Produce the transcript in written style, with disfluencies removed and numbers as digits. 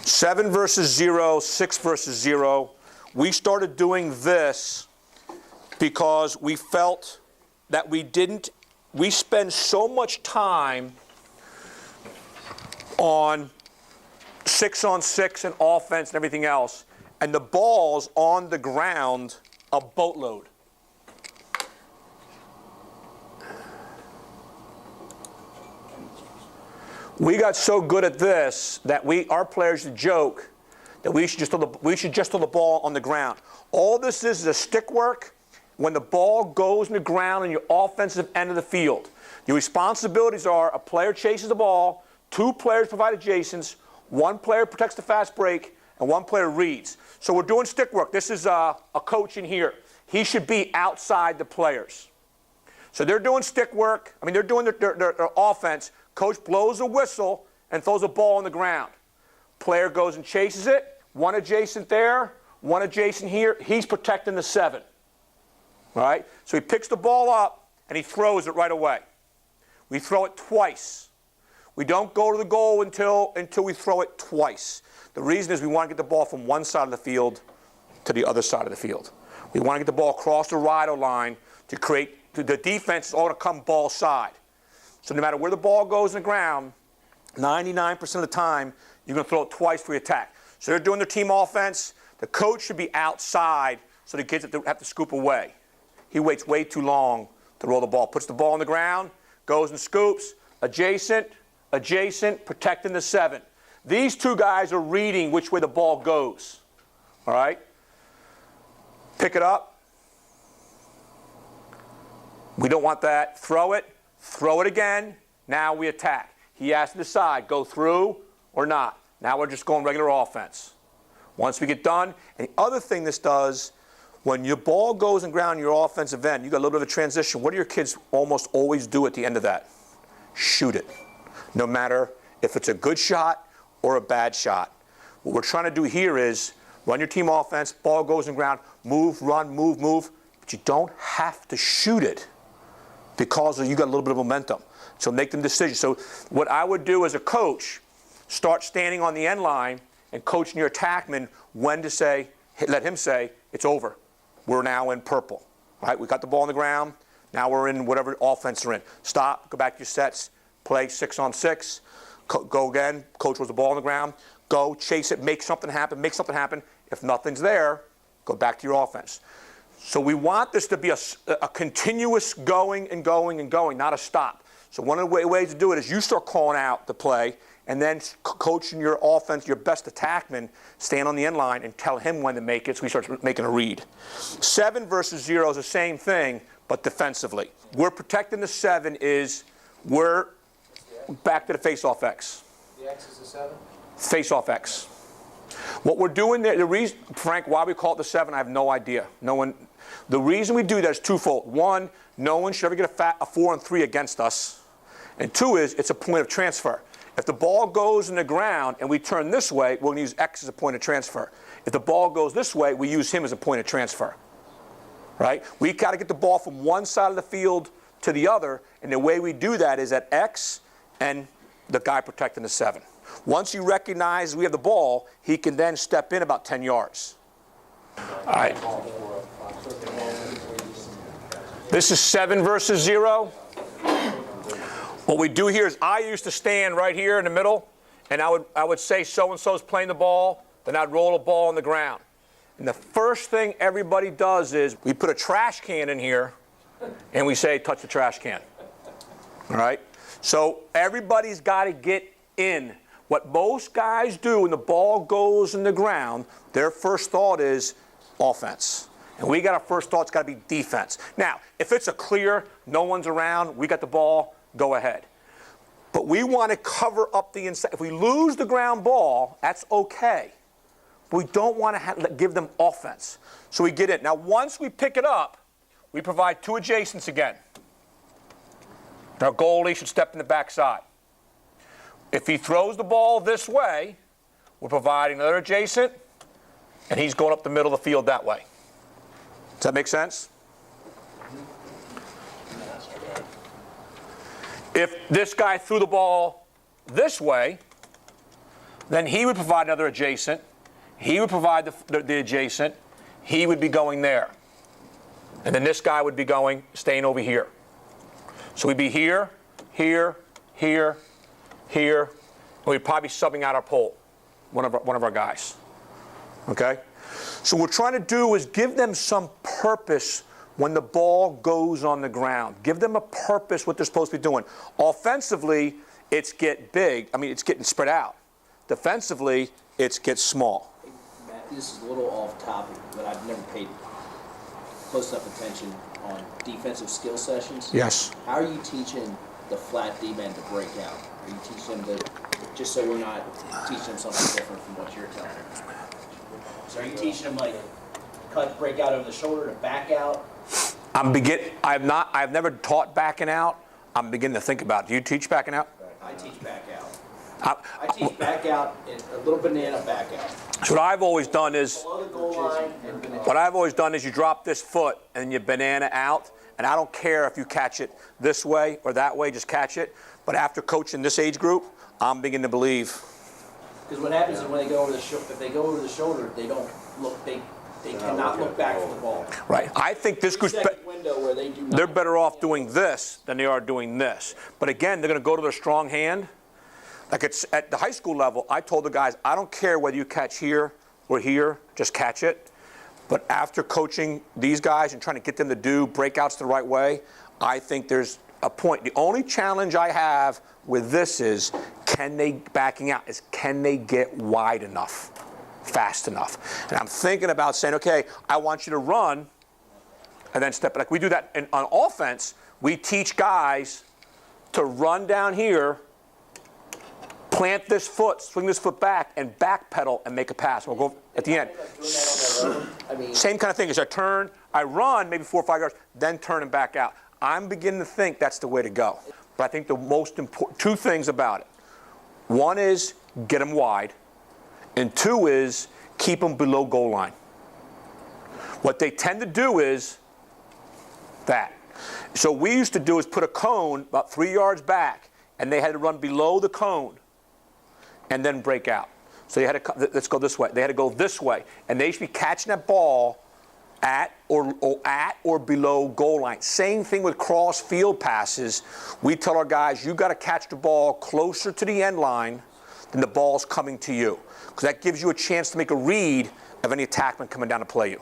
7 versus 0, 6 versus 0. We started doing this because we felt that we spend so much time on 6-on-6 and offense and everything else, and the ball's on the ground a boatload. We got so good at this that our players should joke that we should just throw the ball on the ground. All this is a stick work when the ball goes in the ground in your offensive end of the field. Your responsibilities are a player chases the ball, 2 players provide adjacents, 1 player protects the fast break, and 1 player reads. So we're doing stick work. This is a coach in here. He should be outside the players. So they're doing stick work. I mean, they're doing their offense. Coach blows a whistle and throws a ball on the ground. Player goes and chases it. 1 adjacent there, 1 adjacent here. He's protecting the 7. All right? So he picks the ball up and he throws it right away. We throw it twice. We don't go to the goal until we throw it twice. The reason is we want to get the ball from one side of the field to the other side of the field. We want to get the ball across the Rido line to create the defense is all to come ball side. So no matter where the ball goes in the ground, 99% of the time, you're going to throw it twice for your attack. So they're doing their team offense. The coach should be outside so the kids have to scoop away. He waits way too long to roll the ball. Puts the ball on the ground, goes and scoops, adjacent, protecting the 7. These 2 guys are reading which way the ball goes. All right? Pick it up. We don't want that. Throw it again. Now we attack. He has to decide, go through or not. Now we're just going regular offense. Once we get done, and the other thing this does, when your ball goes in ground in your offensive end, you got a little bit of a transition. What do your kids almost always do at the end of that? Shoot it. No matter if it's a good shot or a bad shot. What we're trying to do here is run your team offense, ball goes in ground, move, run, move, but you don't have to shoot it because you got a little bit of momentum. So make them decisions. So what I would do as a coach, start standing on the end line and coaching your attackman when to say, let him say, it's over. We're now in purple. Right? We got the ball on the ground. Now we're in whatever offense we're in. Stop, go back to your sets, play 6-on-6, go again, coach was the ball on the ground, go, chase it, make something happen. If nothing's there, go back to your offense. So we want this to be a continuous going, not a stop. So one of the ways to do it is you start calling out the play, and then coaching your offense, your best attackman, stand on the end line and tell him when to make it, so he starts making a read. 7 versus 0 is the same thing, but defensively. We're protecting the 7 is we're back to the face-off X. The X is the 7? Face-off X. What we're doing there, the reason, Frank, why we call it the 7, I have no idea. The reason we do that is twofold. 1, no one should ever get a 4-on-3 against us. And 2 is it's a point of transfer. If the ball goes in the ground and we turn this way, we're going to use X as a point of transfer. If the ball goes this way, we use him as a point of transfer. Right? We got to get the ball from one side of the field to the other, and the way we do that is at X and the guy protecting the 7. Once you recognize we have the ball, he can then step in about 10 yards. All right. This is 7 versus 0. What we do here is I used to stand right here in the middle, and I would say so-and-so's playing the ball, then I'd roll a ball on the ground. And the first thing everybody does is we put a trash can in here, and we say, touch the trash can. All right? So everybody's got to get in. What most guys do when the ball goes in the ground, their first thought is offense. And we got our first thought, it's got to be defense. Now, if it's a clear, no one's around, we got the ball, go ahead. But we want to cover up the inside. If we lose the ground ball, that's okay. But we don't want to give them offense. So we get in. Now, once we pick it up, we provide 2 adjacents again. Our goalie should step in the backside. If he throws the ball this way, we're providing another adjacent, and he's going up the middle of the field that way. Does that make sense? If this guy threw the ball this way, Then he would provide another adjacent. He would provide the adjacent. He would be going there. And then this guy would be staying over here. So we'd be here, here, here, here, and we'd probably be subbing out our pole, one of our guys. Okay? So what we're trying to do is give them some purpose when the ball goes on the ground. Give them a purpose what they're supposed to be doing. Offensively, it's get big. I mean, it's getting spread out. Defensively, it's get small. Hey, Matt, this is a little off topic, but I've never paid close enough attention on defensive skill sessions. Yes. How are you teaching the flat D-men to break out? Are you teaching them to, just so we're not teaching them something different from what you're telling them? So are you teaching them like break out over the shoulder to back out? I've never taught backing out. I'm beginning to think about it. Do you teach backing out? I teach back out. I teach back out and a little banana back out. So what I've always done is, Below the goal line and banana. what I've always done is you drop this foot and you banana out, and I don't care if you catch it this way or that way, just catch it. But after coaching this age group, I'm beginning to believe. Because what happens is when they go over the shoulder, if they go over the shoulder, they don't look. They cannot look back for the ball. Right. I think this group's Window where they do not. they're better off doing this than they are doing this. But again, they're going to go to their strong hand. Like it's at the high school level, I told the guys, I don't care whether you catch here or here, just catch it. But after coaching these guys and trying to get them to do breakouts the right way, I think there's a point. The only challenge I have with this is, can they get wide enough, fast enough? And I'm thinking about saying, okay, I want you to run and then step. Like we do that on offense, we teach guys to run down here, plant this foot, swing this foot back, and backpedal and make a pass. We'll go at the end. Same kind of thing. As I turn, I run maybe 4 or 5 yards, then turn and back out. I'm beginning to think that's the way to go. But I think the most important, two things about it. One is get them wide, and two is keep them below goal line. What they tend to do is that. So what we used to do is put a cone about 3 yards back, and they had to run below the cone and then break out. So they had to, let's go this way. They had to go this way, and they should be catching that ball at or below goal line. Same thing with cross field passes. We tell our guys, you got to catch the ball closer to the end line than the ball's coming to you, because that gives you a chance to make a read of any attackman coming down to play you.